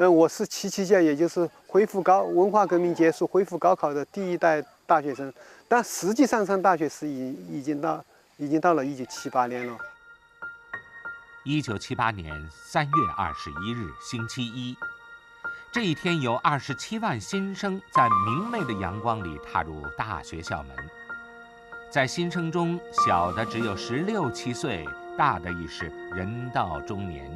我是77届，也就是文化革命结束恢复高考的第一代大学生，但实际上上大学是已经到了1978年了。1978年3月21日，星期一，这一天有27万新生在明媚的阳光里踏入大学校门。在新生中，小的只有16、17岁，大的已是人到中年。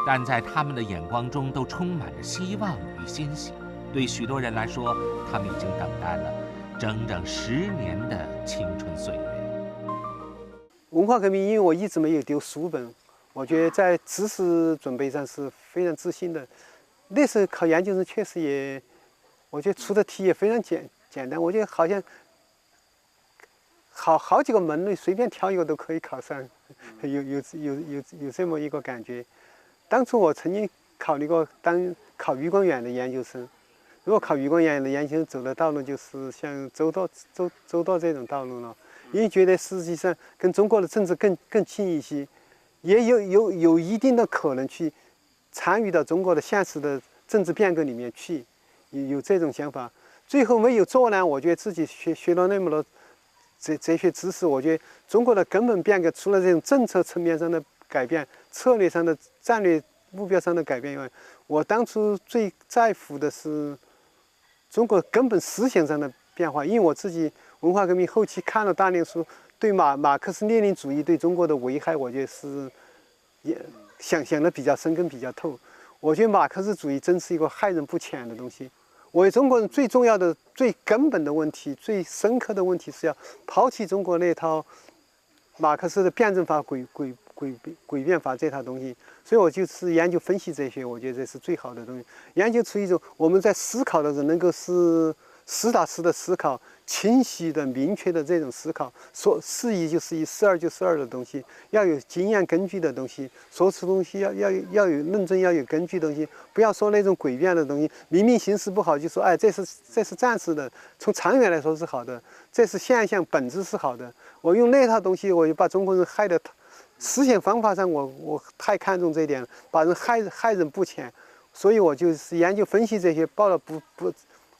但在他们的眼光中都充满着希望与欣喜。对许多人来说，他们已经等待了整整10年的青春岁月。文化革命，因为我一直没有丢书本，我觉得在知识准备上是非常自信的。那时候考研究生确实也，我觉得出的题也非常简单，我觉得好像好几个门类随便挑一个都可以考上，有这么一个感觉。当初我曾经考虑过考余光远的研究生，如果考余光远的研究生走的道路就是像周舵这种道路了，因为觉得实际上跟中国的政治更近一些，也有一定的可能去参与到中国的现实的政治变革里面去，有这种想法。最后没有做呢，我觉得自己学了那么多哲学知识，我觉得中国的根本变革除了这种政策层面上的改变、策略上的战略目标上的改变以外，我当初最在乎的是中国根本思想上的变化。因为我自己文化革命后期看了大量书，对马克思列宁主义对中国的危害，我觉得是也想的比较深，更比较透。我觉得马克思主义真是一个害人不浅的东西。我中国人最重要的、最根本的问题、最深刻的问题是要抛弃中国那套马克思的辩证法、诡辩法这套东西。所以我就是研究分析哲学，我觉得这是最好的东西。研究出一种我们在思考的时候能够是实打实的思考，清晰的、明确的这种思考，说是一就是一，是二就是二的东西，要有经验根据的东西，说出东西要有论证，要有根据的东西，不要说那种诡辩的东西。明明形势不好就说，哎，这是暂时的，从长远来说是好的，这是现象，本质是好的。我用那套东西，我就把中国人害得。思想方法上我太看重这一点了，把人害人不浅，所以我就是研究分析这些，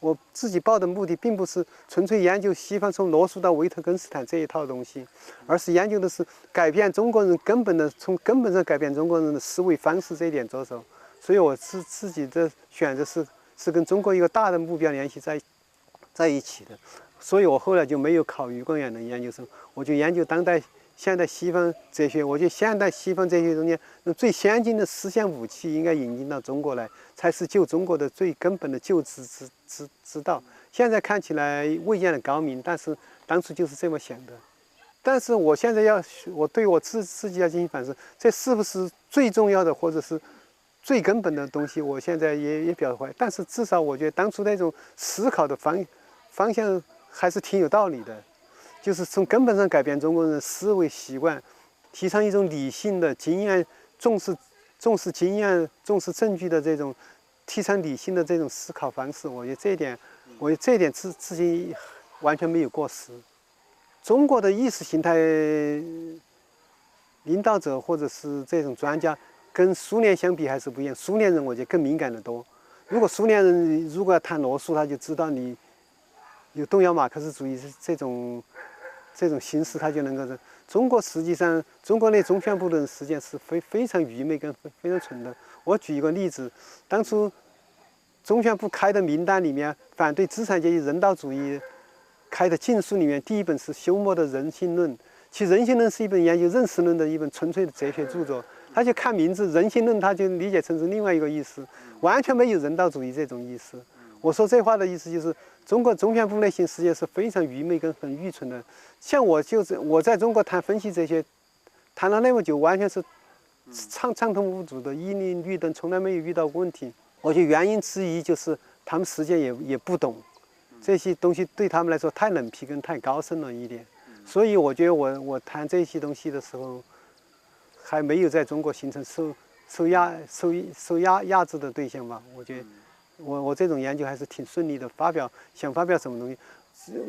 我自己报的目的并不是纯粹研究西方从罗素到维特根斯坦这一套东西，而是研究的是改变中国人从根本上改变中国人的思维方式这一点着手。所以我自己的选择是跟中国一个大的目标联系在一起的，所以我后来就没有考余光远的研究生，我就研究现代西方哲学。我觉得现代西方哲学中间最先进的思想武器应该引进到中国来，才是救中国的最根本的救治之道。现在看起来未见得高明，但是当初就是这么想的。但是我现在我对我自己要进行反思，这是不是最重要的或者是最根本的东西？我现在也表示怀疑。但是至少我觉得当初那种思考的方向还是挺有道理的。就是从根本上改变中国人的思维习惯，提倡一种理性的经验，重视经验、重视证据的这种，提倡理性的这种思考方式。我觉得这一点至今完全没有过时。中国的意识形态领导者或者是这种专家，跟苏联相比还是不一样。苏联人我觉得更敏感得多。如果苏联人如果要谈罗素，他就知道你有动摇马克思主义这种形式，他就能够。中国实际上，中国那中宣部的人实际上是非常愚昧跟非常蠢的。我举一个例子，当初中宣部开的名单里面，反对资产阶级人道主义开的禁书里面，第一本是休谟的《人性论》。其实《人性论》是一本研究认识论的一本纯粹的哲学著作。他就看名字《人性论》，他就理解成是另外一个意思，完全没有人道主义这种意思。我说这话的意思就是，中国中宣部内心世界是非常愚昧跟很愚蠢的。像我在中国谈分析这些，谈了那么久，完全是畅通无阻的，一粒绿灯，从来没有遇到过问题。我觉得原因之一就是他们实际也不懂这些东西，对他们来说太冷僻跟太高深了一点。所以我觉得我谈这些东西的时候，还没有在中国形成受压制的对象吧。我觉得我这种研究还是挺顺利的，想发表什么东西。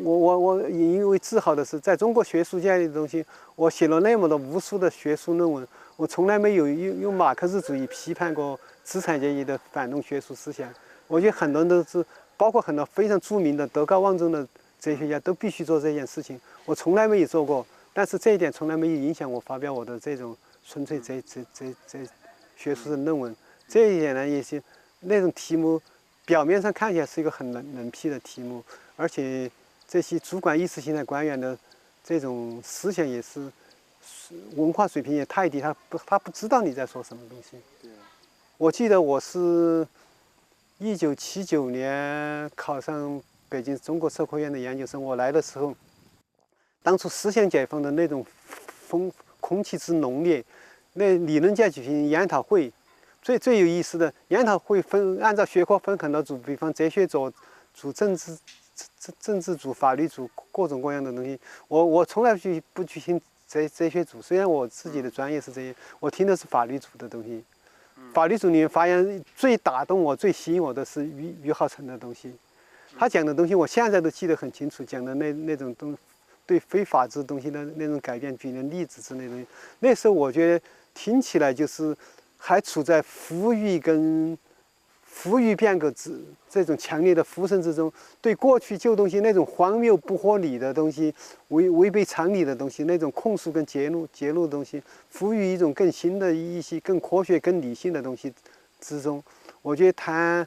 我因为自豪的是，在中国学术界里的东西，我写了那么多无数的学术论文，我从来没有用马克思主义批判过资产阶级的反动学术思想。我觉得很多人都是，包括很多非常著名的、德高望重的哲学家都必须做这件事情。我从来没有做过，但是这一点从来没有影响我发表我的这种纯粹学术的论文。这一点呢，也是那种题目，表面上看起来是一个很冷僻的题目，而且这些主管意识形态官员的这种思想也是文化水平也太低，他不知道你在说什么东西。我记得我是1979年考上北京中国社科院的研究生，我来的时候，当初思想解放的那种空气之浓烈，那理论界举行研讨会，最有意思的研讨会按照学科分很多组，比方哲学组、政治组、法律组，各种各样的东西。我从来不去听哲学组，虽然我自己的专业是这些，我听的是法律组的东西。法律组里面发现最打动我、最吸引我的是俞浩成的东西。他讲的东西我现在都记得很清楚，讲的那种对非法治东西的那种改变，举的例子之类的东西。那时候我觉得听起来就是还处在富裕变革这种强烈的呼声之中，对过去旧东西那种荒谬不合理的东西、违背常理的东西，那种控诉跟揭露的东西，赋予一种更新的一些、更科学、更理性的东西之中。我觉得谈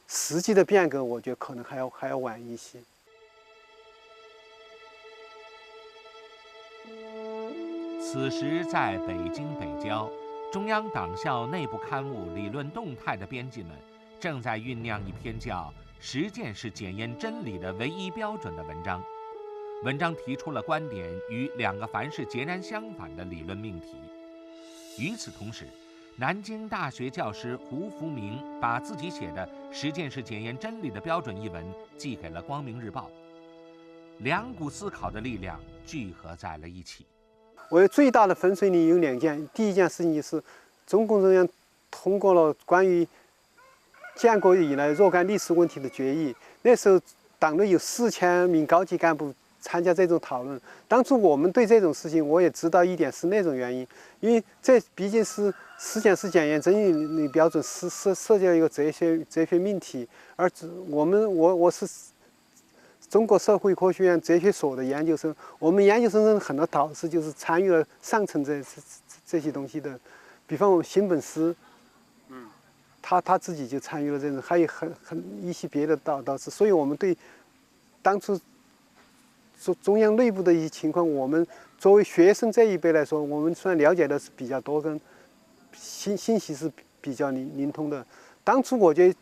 实际的变革，我觉得可能还要晚一些。此时，在北京北郊，中央党校内部刊物《理论动态》的编辑们正在酝酿一篇叫“实践是检验真理的唯一标准”的文章。文章提出了观点与两个凡是截然相反的理论命题。与此同时，南京大学教师胡福明把自己写的《实践是检验真理的标准》一文寄给了《光明日报》，两股思考的力量聚合在了一起。我最大的分水岭有2件，第一件事情就是中共中央通过了关于建国以来若干历史问题的决议。那时候党内有4000名高级干部参加这种讨论。当初我们对这种事情，我也知道一点是那种原因，因为这毕竟是实践是检验真理标准，涉及到一个哲学命题。而我是中国社会科学院哲学所的研究生，我们研究生的很多导师就是参与了上层这些东西的，比方我们辛本斯，他自己就参与了这种，还有一些别的导师，所以我们对当初中央内部的一些情况，我们作为学生这一辈来说，我们虽然了解的是比较多，跟信息是比较灵通的。当初我觉得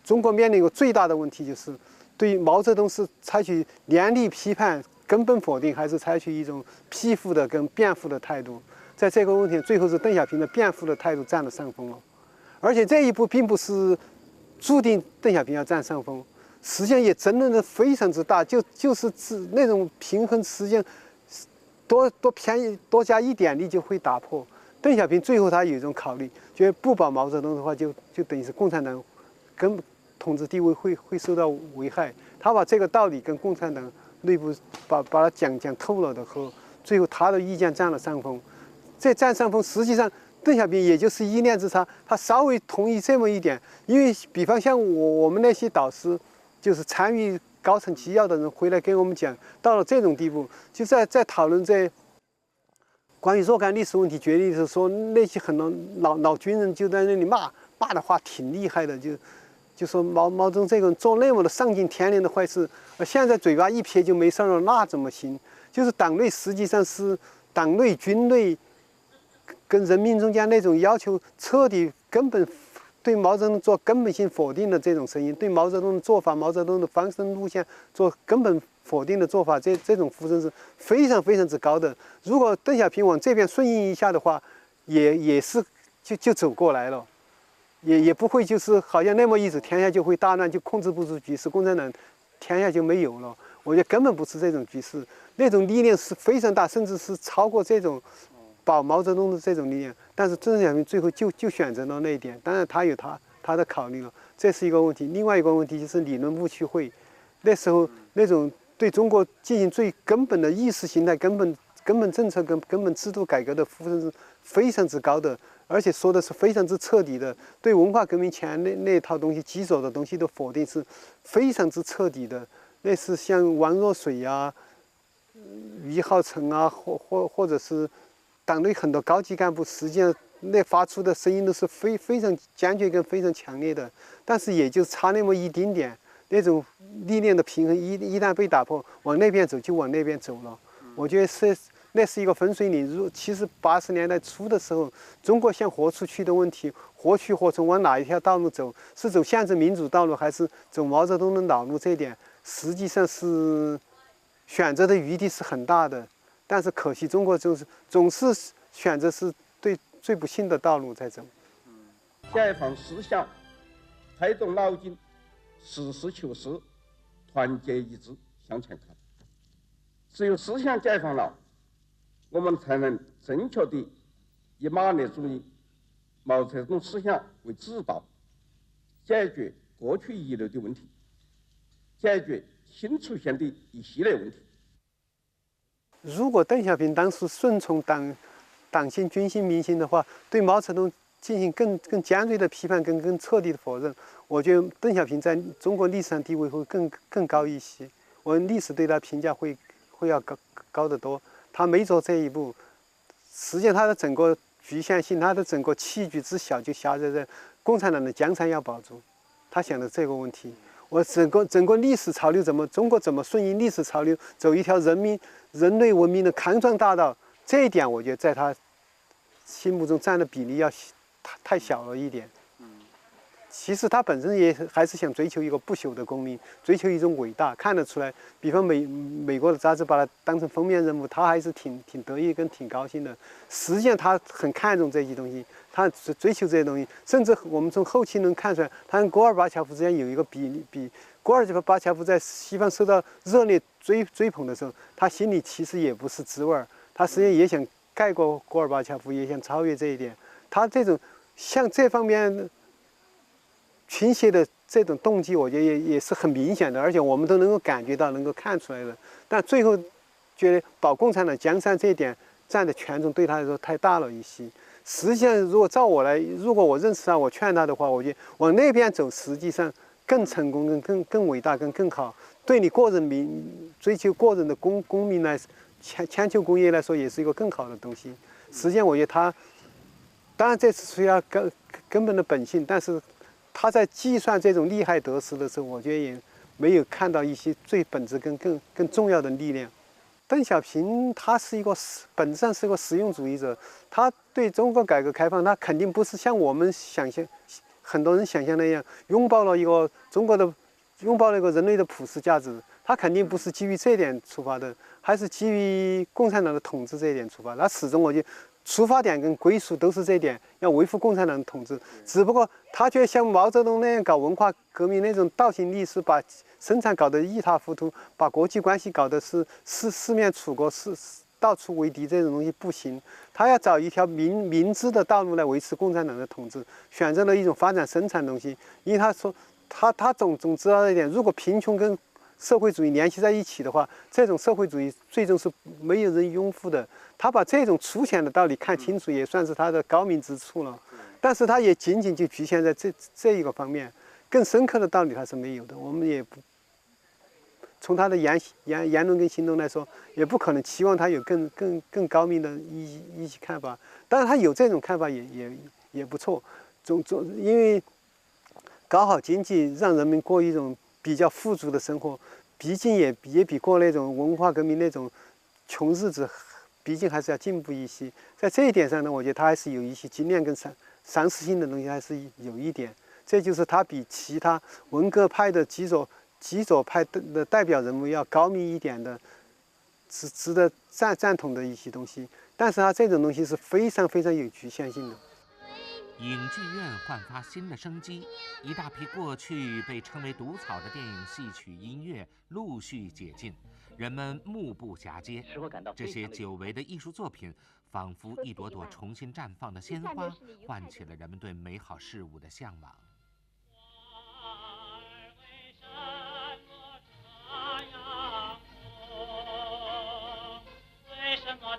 中国面临一个最大的问题，就是对毛泽东是采取严厉批判、根本否定，还是采取一种批复的跟辩护的态度。在这个问题，最后是邓小平的辩护的态度占了上风了。而且这一步并不是注定邓小平要占上风，实际上也争论的非常之大，就是那种平衡，实际上多加一点力就会打破。邓小平最后他有一种考虑，觉得不保毛泽东的话，就等于是共产党跟统治地位会受到危害。他把这个道理跟共产党内部把它讲透了的后，最后他的意见占了上风。这占上风，实际上邓小平也就是一念之差，他稍微同意这么一点。因为比方像我们那些导师，就是参与高层纪要的人回来跟我们讲，到了这种地步，就在讨论这关于若干历史问题决议的时候，说那些很多老军人就在那里骂的话挺厉害的，就说毛泽东这个人做那么的丧尽天良的坏事，现在嘴巴一撇就没事了，那怎么行？就是党内实际上是党内军内跟人民中间那种要求彻底根本对毛泽东做根本性否定的这种声音，对毛泽东的做法、毛泽东的方针路线做根本否定的做法，这种呼声是非常非常之高的。如果邓小平往这边顺应一下的话，也是就走过来了，也不会就是好像那么一子天下就会大乱，就控制不住局势，共产党天下就没有了。我觉得根本不是这种局势，那种力量是非常大，甚至是超过这种保毛泽东的这种力量。但是邓小平最后就选择了那一点，当然他有他的考虑了，这是一个问题。另外一个问题就是理论误区会，那时候那种对中国进行最根本的意识形态根本根本政策跟根本制度改革的呼声是非常之高的，而且说的是非常之彻底的，对文化革命前那套东西基础的东西的否定是非常之彻底的。类似像王若水啊、俞浩成啊，或者是党内很多高级干部，实际上那发出的声音都是非常坚决跟非常强烈的，但是也就差那么一丁点，那种力量的平衡一旦被打破，往那边走就往那边走了。我觉得那是一个分水岭。其实80年代初的时候，中国想活出去的问题，活去活从往哪一条道路走，是走宪政民主道路，还是走毛泽东的老路？这一点实际上是选择的余地是很大的，但是可惜中国总是选择是对最不幸的道路在走。解放思想，开动脑筋，实事求是，团结一致向前看。只有思想解放了，我们才能正确地以马列主义、毛泽东思想为指导，解决过去遗留的问题，解决新出现的一系列问题。如果邓小平当时顺从党性、军心、民心的话，对毛泽东进行更尖锐的批判跟更彻底的否认，我觉得邓小平在中国历史上地位会更高一些。我历史对他评价会要高得多。他没走这一步，实际上他的整个局限性，他的整个器具之小，就狭窄在共产党的江山要保住。他想的这个问题，我整个历史潮流中国怎么顺应历史潮流，走一条人类文明的康庄大道，这一点我觉得在他心目中占的比例要太小了一点。其实他本身也还是想追求一个不朽的功名，追求一种伟大，看得出来。比方美国的杂志把他当成封面人物，他还是挺得意跟挺高兴的。实际上他很看重这些东西，他追求这些东西，甚至我们从后期能看出来，他跟戈尔巴乔夫之间有一个比戈尔巴乔夫在西方受到热烈追捧的时候，他心里其实也不是滋味儿，他实际上也想盖过戈尔巴乔夫，也想超越这一点。他这种像这方面倾斜的这种动机，我觉得也是很明显的，而且我们都能够感觉到、能够看出来的。但最后觉得保共产党江山这一点占的权重对他来说太大了一些。实际上，如果我认识他，我劝他的话，我觉得往那边走，实际上更成功、更伟大、更好。对你个人追求个人的功名来千秋功业来说，也是一个更好的东西。实际上，我觉得他当然这是属于他根本的本性，但是他在计算这种利害得失的时候，我觉得也没有看到一些最本质更重要的力量。邓小平他是一个本质上是一个实用主义者，他对中国改革开放，他肯定不是像我们很多人想象那样拥抱了一个人类的普世价值，他肯定不是基于这一点出发的，还是基于共产党的统治这一点出发。他始终我觉得出发点跟归属都是这一点，要维护共产党的统治。只不过他觉得像毛泽东那样搞文化革命那种倒行逆施，把生产搞得一塌糊涂，把国际关系搞得是四面楚歌，到处为敌，这种东西不行。他要找一条明智的道路来维持共产党的统治，选择了一种发展生产东西。因为他说他总知道一点，如果贫穷跟社会主义联系在一起的话，这种社会主义最终是没有人拥护的。他把这种粗浅的道理看清楚，也算是他的高明之处了。但是他也仅仅就局限在这一个方面，更深刻的道理他是没有的。我们也不从他的言论跟行动来说，也不可能期望他有更高明的一些看法。当然，他有这种看法也不错。因为搞好经济，让人们过一种比较富足的生活，毕竟也比过那种文化革命那种穷日子，毕竟还是要进步一些。在这一点上呢，我觉得他还是有一些经验跟常识性的东西，还是有一点。这就是他比其他文革派的极左派的代表人物要高明一点的，值得赞同的一些东西。但是他这种东西是非常有局限性的。影剧院焕发新的生机，一大批过去被称为毒草的电影、戏曲、音乐陆续解禁，人们目不暇接。这些久违的艺术作品，仿佛一朵朵重新绽放的鲜花，唤起了人们对美好事物的向往。为什么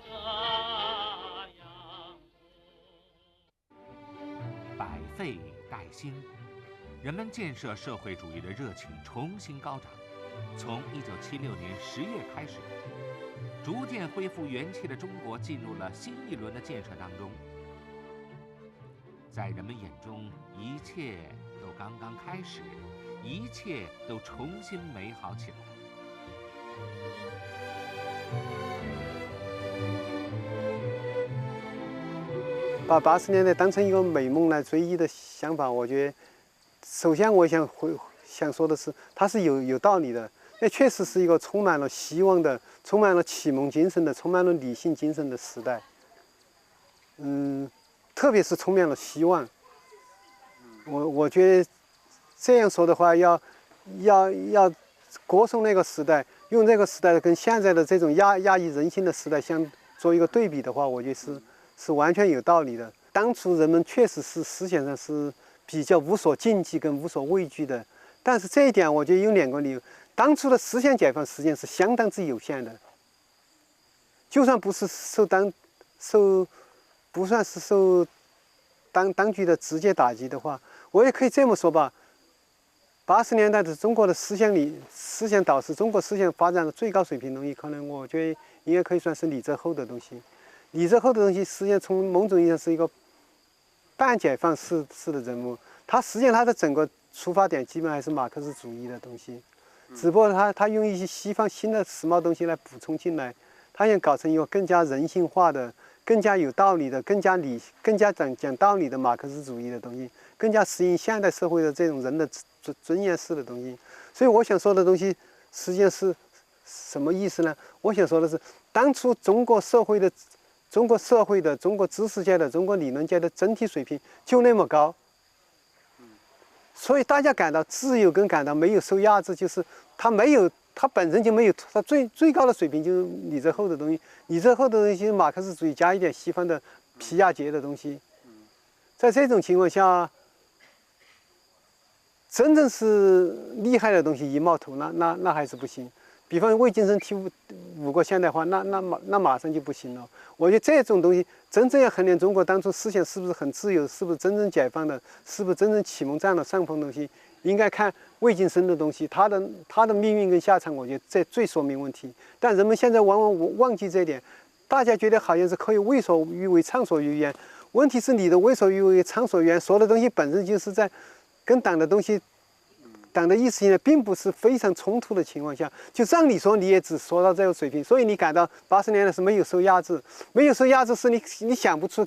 百废待兴，人们建设社会主义的热情重新高涨。从1976年10月开始，逐渐恢复元气的中国进入了新一轮的建设当中。在人们眼中，一切都刚刚开始，一切都重新美好起来。把80年代当成一个美梦来追忆的想法，我觉得，首先我想说的是，它是有道理的。那确实是一个充满了希望的、充满了启蒙精神的、充满了理性精神的时代。特别是充满了希望。我觉得这样说的话，要歌颂那个时代，用这个时代跟现在的这种压抑人心的时代做一个对比的话，我觉得是完全有道理的。当初人们确实是思想上是比较无所禁忌跟无所畏惧的，但是这一点我觉得有2个理由。当初的思想解放实际上是相当之有限的，就算不是不算是受当局的直接打击的话，我也可以这么说吧。80年代的中国的思想导致中国思想发展的最高水平的东西，可能我觉得应该可以算是李泽厚的东西。李泽厚的东西实际上从某种意义上是一个半解放式的人物，实际上他的整个出发点基本还是马克思主义的东西。只不过他用一些西方新的时髦东西来补充进来，他想搞成一个更加人性化的、更加有道理的、更加讲道理的马克思主义的东西，更加适应现代社会的这种人的尊严式的东西。所以我想说的东西实际上是什么意思呢？我想说的是，当初中国社会的、中国知识界的、中国理论界的整体水平就那么高。所以大家感到自由跟感到没有受压制，就是他本身就没有，他最高的水平就是李泽厚的东西。李泽厚的东西，马克思主义加一点西方的皮亚杰的东西。在这种情况下，真正是厉害的东西一冒头，那还是不行。比方魏晋生提5个现代化，那马上就不行了。我觉得这种东西真正要衡量中国当初思想是不是很自由，是不是真正解放的，是不是真正启蒙占了上风的东西，应该看魏晋生的东西，他的命运跟下场，我觉得这最说明问题。但人们现在往往忘记这一点，大家觉得好像是可以为所欲为、畅所欲言。问题是你的为所欲为、畅所欲言，说的东西本身就是在跟党的东西。党的意识形态并不是非常冲突的情况下，就让你说你也只说到这个水平，所以你感到80年代是没有受压制，没有受压制是你想不出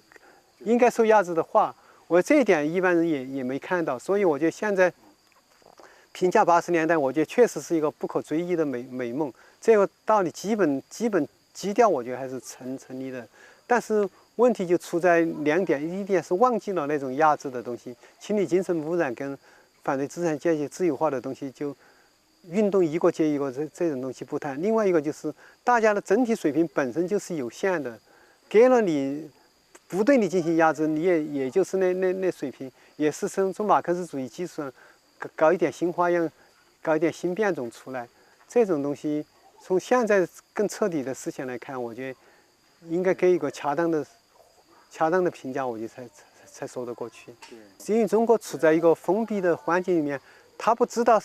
应该受压制的话。我这一点一般人也没看到，所以我觉得现在评价80年代，我觉得确实是一个不可追忆的美梦。这个道理基本基调，我觉得还是成立的。但是问题就出在2点，一点是忘记了那种压制的东西，清理精神污染跟反对资产阶级自由化的东西，就运动一个接一个这种东西不谈。另外一个就是大家的整体水平本身就是有限的，给了你不对你进行压制，你也就是那水平，也是从马克思主义基础上搞一点新花样，搞一点新变种出来。这种东西从现在更彻底的思想来看，我觉得应该给一个恰当的评价，我觉得才说得过去。因为中国处在一个封闭的环境里面，他不知道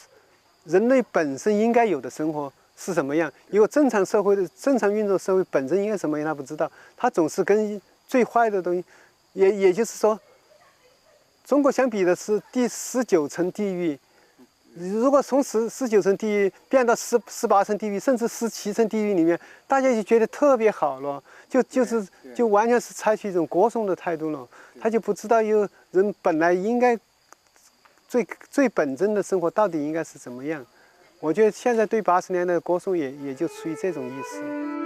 人类本身应该有的生活是什么样，一个正常社会的正常运作社会本身应该什么样，他不知道，他总是跟最坏的东西，也就是说，中国相比的是第19层地狱。如果从19层地狱变到18层地狱，甚至17层地狱里面，大家就觉得特别好了，就完全是采取一种歌颂的态度了。他就不知道有人本来应该最本真的生活到底应该是怎么样。我觉得现在对80年代的歌颂也就出于这种意思。